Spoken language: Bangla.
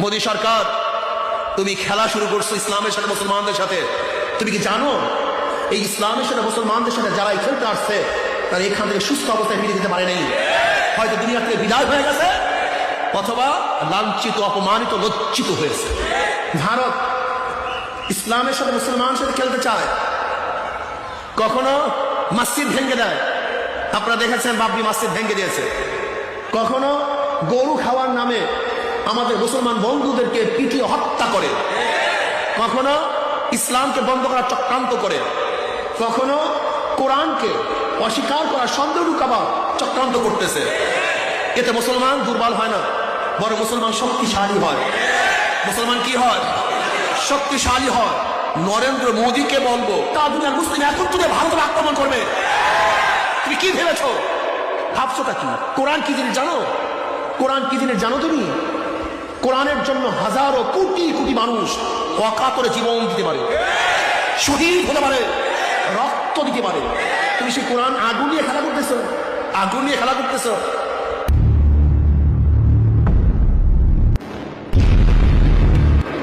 মোদী সরকার, তুমি খেলা শুরু করছো ইসলামের সাথে, মুসলমানদের সাথে। তুমি কি জানো এই ইসলামের সাথে মুসলমানদের সাথে যারা খেলতে আসছে তারা এখান থেকে সুস্থ অবস্থায় ফিরে যেতে পারে নাই। হয়তো দুনিয়া থেকে বিদায় হয়ে গেছে, অথবা লাঞ্ছিত, অপমানিত, লজ্জিত হয়েছে। ভারত ইসলামের সাথে মুসলমানের সাথে খেলতে চায়, কখনো মসজিদ ভেঙে দেয়। আপনারা দেখেছেন বাবরি মসজিদ ভেঙে দিয়েছে। কখনো গরু খাওয়ার নামে আমাদের মুসলমান বন্ধুদেরকে পিটিয়ে হত্যা করে। কখনো ইসলামকে বন্ধ করার চক্রান্ত করে। কখনো কোরআনকে অস্বীকার করার, সন্দেহ ঢুকাবার চক্রান্ত করতেছে। এতে মুসলমান দুর্বল হয় না, বড় মুসলমান শক্তিশালী হয়। মুসলমান কি হয়? শক্তিশালী হয়। নরেন্দ্র মোদীকে বলবো তা দুনিয়ার মুসলিম এখন তুলে ভারতের আক্রমণ করবে। তুমি কি ভেবেছো? ভাবছোটা কি? কোরআন কি জিনিস জানো? কোরআন কি জিনিস জানো তুমি? কোরআনের জন্য হাজারো কোটি কোটি মানুষ অকাতরে জীবন দিতে পারে, শহীদ হতে পারে, রক্ত দিতে পারে। তুমি সেই কোরআন আগুন নিয়ে খেলা করতেছো, আগুন নিয়ে খেলা করতেছো।